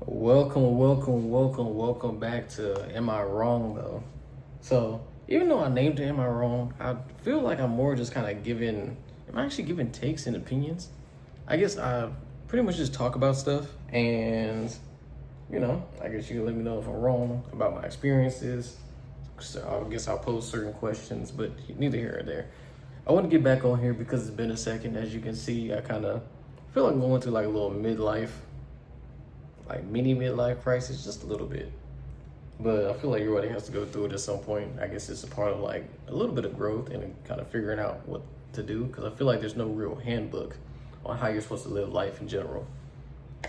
Welcome back to Am I Wrong though? So even though I named it Am I Wrong, I feel like I'm more just kind of am I actually giving takes and opinions? I guess I pretty much just talk about stuff and, I guess you can let me know if I'm wrong about my experiences. So I guess I'll pose certain questions, but neither here or there. I want to get back on here because it's been a second. As you can see, I kind of feel like I'm going through like a little midlife, like mini midlife crisis, just a little bit. But I feel like everybody has to go through it at some point. I guess it's a part of like a little bit of growth and kind of figuring out what to do because I feel like there's no real handbook on how you're supposed to live life in general.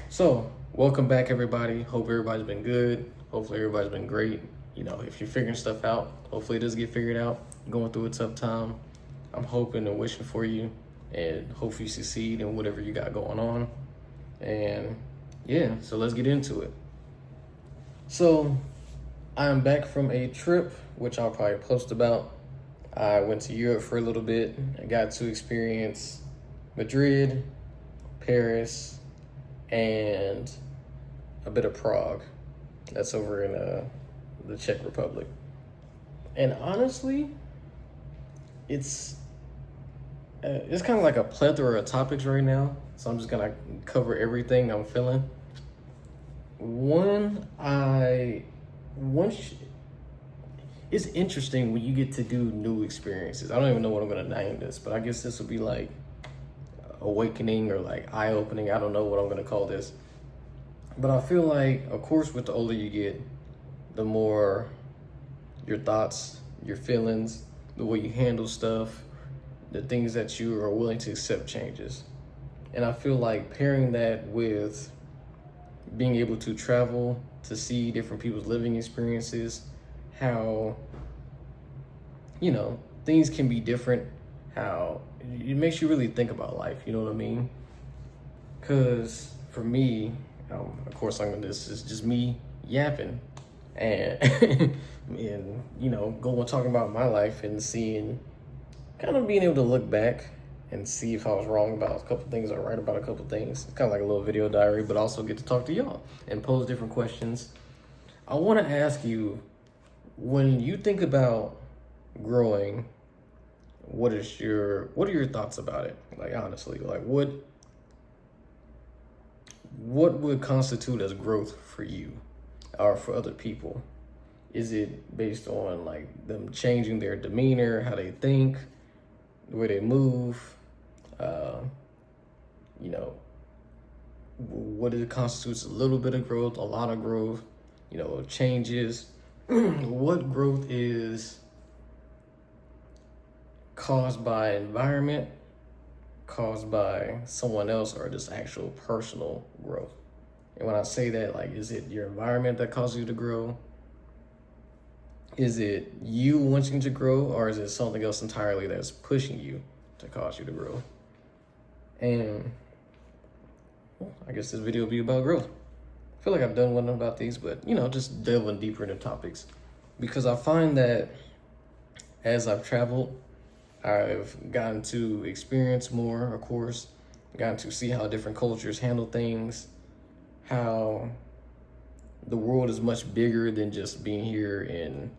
So, welcome back, everybody. Hope everybody's been good. Hopefully, everybody's been great. If you're figuring stuff out, hopefully it does get figured out. Going through a tough time, I'm hoping and wishing for you, and hopefully you succeed in whatever you got going on. And yeah, so let's get into it. So, I'm back from a trip, which I'll probably post about. I went to Europe for a little bit. I got to experience Madrid, Paris, and a bit of Prague. That's over in the Czech Republic. And honestly, it's kind of like a plethora of topics right now. So I'm just gonna cover everything I'm feeling. One, once it's interesting when you get to do new experiences. I don't even know what I'm gonna name this, but I guess this would be like awakening or like eye opening. I don't know what I'm gonna call this. But I feel like, of course, with the older you get, the more your thoughts, your feelings, the way you handle stuff, the things that you are willing to accept changes. And I feel like pairing that with being able to travel to see different people's living experiences, how, things can be different, how it makes you really think about life, you know what I mean? Because for me, of course, this is just me yapping and, going talking about my life and seeing, kind of being able to look back and see if I was wrong about a couple things or right about a couple things. It's kind of like a little video diary, but also get to talk to y'all and pose different questions. I want to ask you, when you think about growing, what are your thoughts about it? Like honestly, like what would constitute as growth for you or for other people? Is it based on like them changing their demeanor, how they think, the way they move? What it constitutes a little bit of growth, a lot of growth, changes. What growth is caused by environment, caused by someone else, or just actual personal growth? And when I say that, like, is it your environment that causes you to grow? Is it you wanting to grow, or is it something else entirely that's pushing you to cause you to grow? And I guess this video will be about growth. I feel like I've done one about these, but just delving deeper into topics. Because I find that as I've traveled, I've gotten to experience more, of course, gotten to see how different cultures handle things, how the world is much bigger than just being here in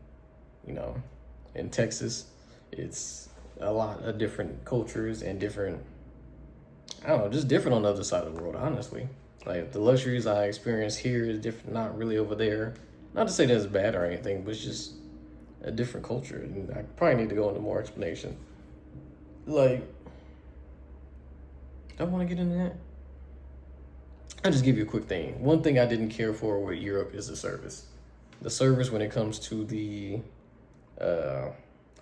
Texas. It's a lot of different cultures and different, I don't know, just different on the other side of the world, honestly. Like the luxuries I experience here is different, not really over there. Not to say that's bad or anything, but it's just a different culture. And I probably need to go into more explanation. Like, I want to get into that. I'll just give you a quick thing. One thing I didn't care for with Europe is the service. The service when it comes to the, I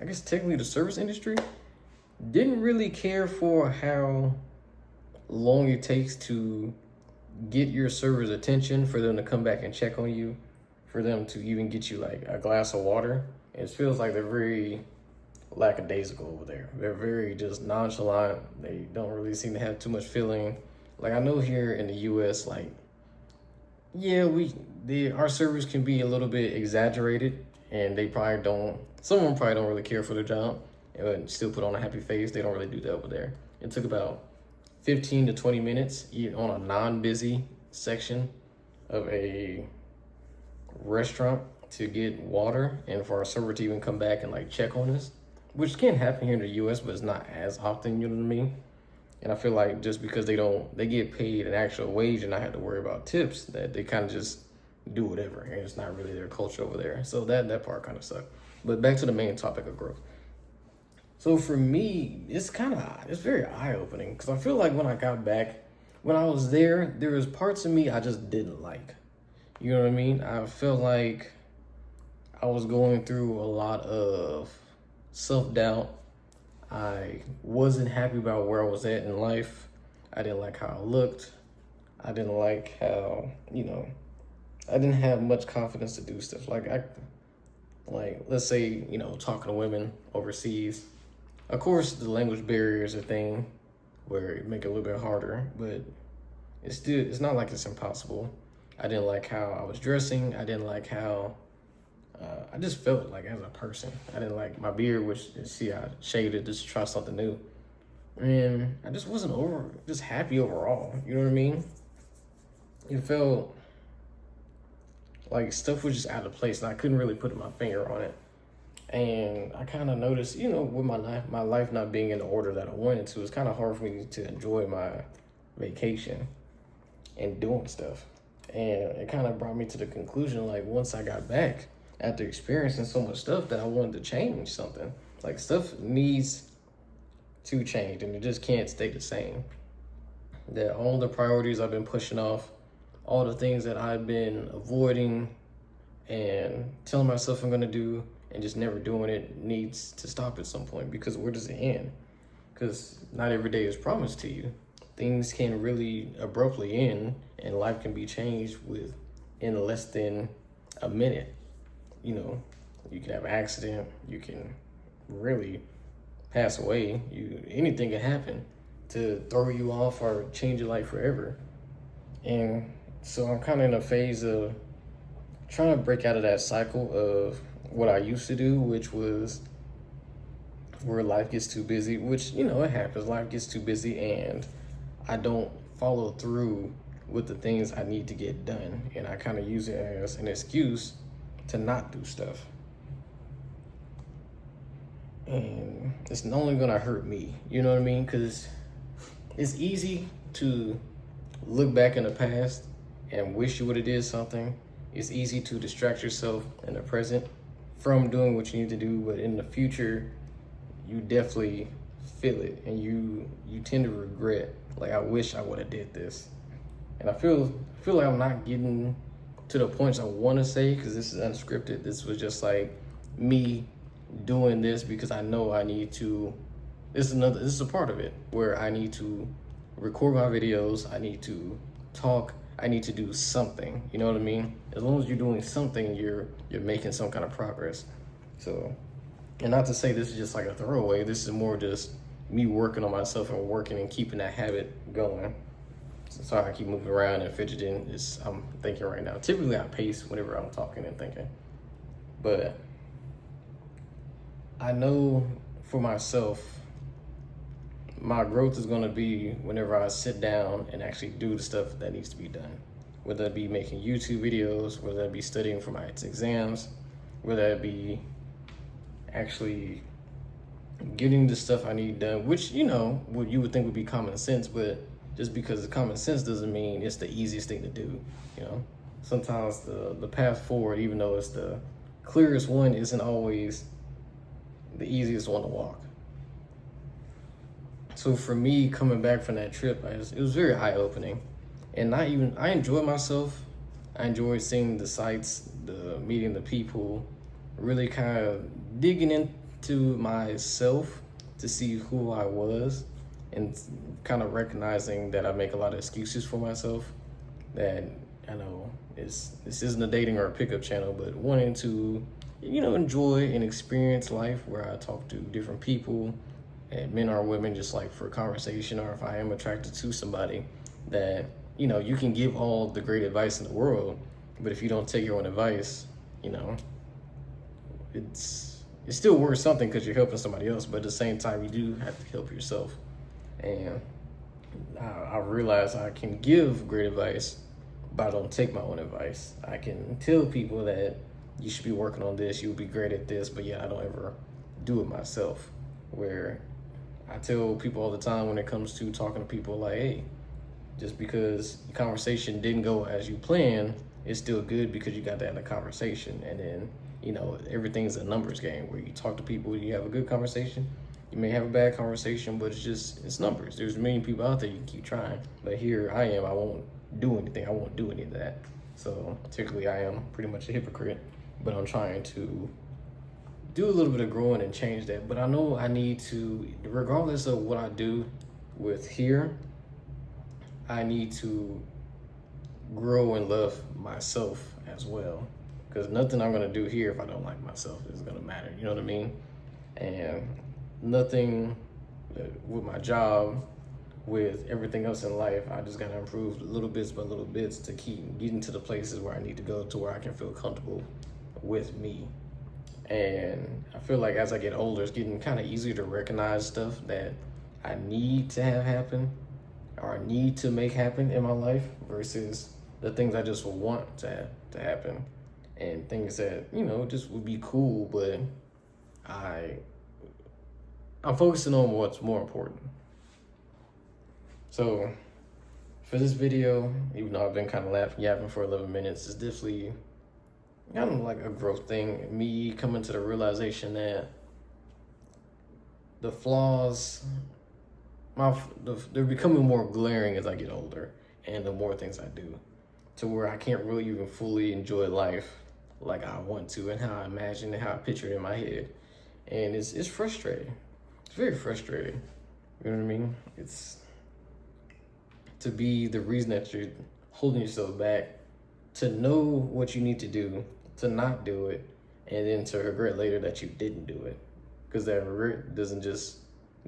guess technically the service industry, didn't really care for how long it takes to get your server's attention, for them to come back and check on you, for them to even get you like a glass of water. It feels like they're very lackadaisical over there. They're very just nonchalant. They don't really seem to have too much feeling. Like I know here in the US, like, yeah, our servers can be a little bit exaggerated, and some of them probably don't really care for their job and still put on a happy face. They don't really do that over there. It took about 15 to 20 minutes on a non-busy section of a restaurant to get water and for our server to even come back and like check on us, which can happen here in the US, but it's not as often, you know what I mean? And I feel like just because they get paid an actual wage and not have to worry about tips, that they kind of just do whatever, and it's not really their culture over there. So that part kind of sucked. But back to the main topic of growth. So for me, it's very eye-opening because I feel like when I got back, when I was there was parts of me I just didn't like. You know what I mean? I felt like I was going through a lot of self-doubt. I wasn't happy about where I was at in life. I didn't like how I looked. I didn't like how, I didn't have much confidence to do stuff. Let's say, talking to women overseas. Of course, the language barrier is a thing where it make it a little bit harder, but it's not like it's impossible. I didn't like how I was dressing. I didn't like how I just felt like as a person. I didn't like my beard, which I shaved it just to try something new. And I just wasn't just happy overall. You know what I mean? It felt like stuff was just out of place and I couldn't really put my finger on it. And I kind of noticed, with my life not being in the order that I wanted to, it's kind of hard for me to enjoy my vacation and doing stuff. And it kind of brought me to the conclusion, like, once I got back, after experiencing so much stuff, that I wanted to change something. Like, stuff needs to change, and it just can't stay the same. That all the priorities I've been pushing off, all the things that I've been avoiding and telling myself I'm going to do and just never doing it needs to stop at some point, because where does it end? Because not every day is promised to you. Things can really abruptly end and life can be changed in less than a minute. You can have an accident, you can really pass away, anything can happen to throw you off or change your life forever. And so I'm kind of in a phase of trying to break out of that cycle of what I used to do, which was where life gets too busy, which, it happens. Life gets too busy and I don't follow through with the things I need to get done. And I kind of use it as an excuse to not do stuff. And it's only going to hurt me. You know what I mean? Because it's easy to look back in the past and wish you would have did something. It's easy to distract yourself in the present from doing what you need to do, but in the future, you definitely feel it, and you tend to regret, like, I wish I would have did this. And I feel like I'm not getting to the points I want to say, because this is unscripted. This was just like me doing this because I know I need to. This is a part of it where I need to record my videos. I need to talk. I need to do something. You know what I mean? As long as you're doing something, you're making some kind of progress. So, and not to say this is just like a throwaway. This is more just me working on myself and working and keeping that habit going. So sorry, I keep moving around and fidgeting. I'm thinking right now. Typically, I pace whenever I'm talking and thinking. But I know for myself, my growth is going to be whenever I sit down and actually do the stuff that needs to be done. Whether it be making YouTube videos, whether it be studying for my exams, whether it be actually getting the stuff I need done, which, what you would think would be common sense, but just because it's common sense doesn't mean it's the easiest thing to do. Sometimes the path forward, even though it's the clearest one, isn't always the easiest one to walk. So for me, coming back from that trip, it was very eye-opening. And I enjoyed myself. I enjoyed seeing the sights, meeting the people, really kind of digging into myself to see who I was, and kind of recognizing that I make a lot of excuses for myself. That I know this isn't a dating or a pickup channel, but wanting to, enjoy and experience life where I talk to different people, and men or women, just like for conversation, or if I am attracted to somebody, that, you can give all the great advice in the world, but if you don't take your own advice, it's still worth something because you're helping somebody else, but at the same time, you do have to help yourself. And I realize I can give great advice, but I don't take my own advice. I can tell people that you should be working on this, you'll be great at this, but yeah, I don't ever do it myself. Where I tell people all the time when it comes to talking to people, like, hey, just because the conversation didn't go as you planned, it's still good because you got that in the conversation. And then, everything's a numbers game where you talk to people, you have a good conversation. You may have a bad conversation, but it's numbers. There's a million people out there, you can keep trying. But here I am, I won't do anything. I won't do any of that. So typically I am pretty much a hypocrite, but I'm trying to do a little bit of growing and change that. But I know I need to, regardless of what I do with here, I need to grow and love myself as well. Because nothing I'm gonna do here if I don't like myself is gonna matter, you know what I mean? And nothing with my job, with everything else in life, I just gotta improve little bits by little bits to keep getting to the places where I need to go to where I can feel comfortable with me. And I feel like as I get older, it's getting kind of easier to recognize stuff that I need to have happen or I need to make happen in my life versus the things I just want to happen and things that, just would be cool, but I'm focusing on what's more important. So for this video, even though I've been kind of yapping for 11 minutes, it's definitely kind of like a growth thing. Me coming to the realization that the flaws, they're becoming more glaring as I get older and the more things I do, to where I can't really even fully enjoy life like I want to and how I imagine and how I picture it in my head. And it's frustrating. It's very frustrating. You know what I mean? It's to be the reason that you're holding yourself back, to know what you need to do, to not do it, and then to regret later that you didn't do it. Because that regret doesn't just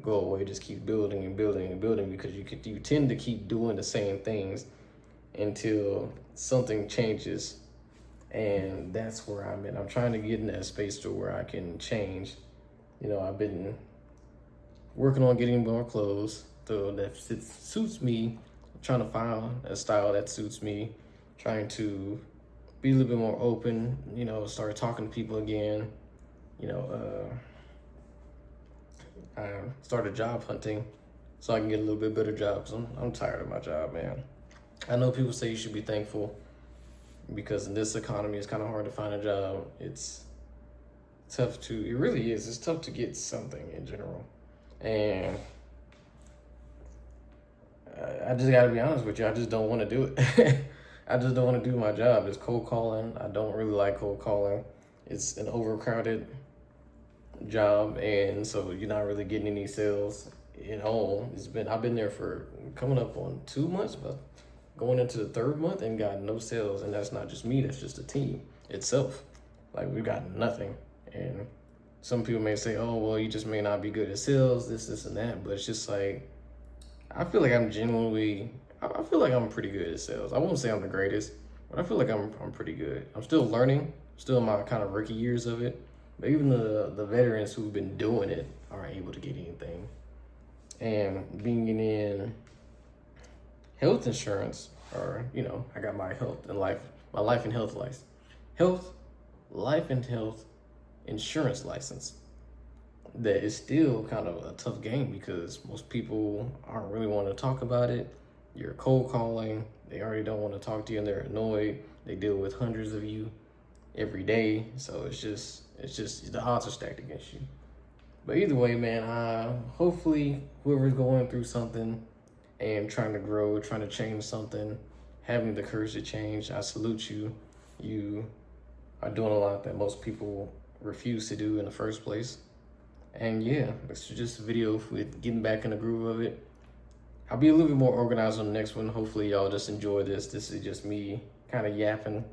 go away, just keep building and building and building, because you tend to keep doing the same things until something changes. And that's where I'm at. I'm trying to get in that space to where I can change. I've been working on getting more clothes so that suits me, trying to find a style that suits me, trying to be a little bit more open, start talking to people again. I started job hunting so I can get a little bit better job, because I'm tired of my job, man. I know people say you should be thankful because in this economy, it's kind of hard to find a job. It's tough it really is. It's tough to get something in general. And I just got to be honest with you. I just don't want to do it. I just don't want to do my job. It's cold calling. I don't really like cold calling. It's an overcrowded job, and so you're not really getting any sales at all. I've been there for coming up on 2 months, but going into the 3rd month and got no sales. And that's not just me. That's just the team itself. Like, we've got nothing. And some people may say, oh, well, you just may not be good at sales, this, and that. But it's just like, I feel like I feel like I'm pretty good at sales. I won't say I'm the greatest, but I feel like I'm pretty good. I'm still learning, still in my kind of rookie years of it. But even the veterans who've been doing it aren't able to get anything. And being in health insurance, or, I got my life and health license. Life and health insurance license. That is still kind of a tough game because most people aren't really want to talk about it. You're cold calling. They already don't want to talk to you and they're annoyed. They deal with hundreds of you every day. So it's just the odds are stacked against you. But either way, man, hopefully whoever's going through something and trying to grow, trying to change something, having the courage to change, I salute you. You are doing a lot that most people refuse to do in the first place. And yeah, it's just a video with getting back in the groove of it. I'll be a little bit more organized on the next one. Hopefully y'all just enjoy this. This is just me kind of yapping.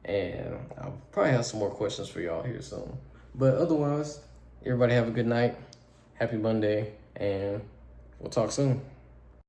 And I'll probably have some more questions for y'all here soon. But otherwise, everybody have a good night. Happy Monday. And we'll talk soon.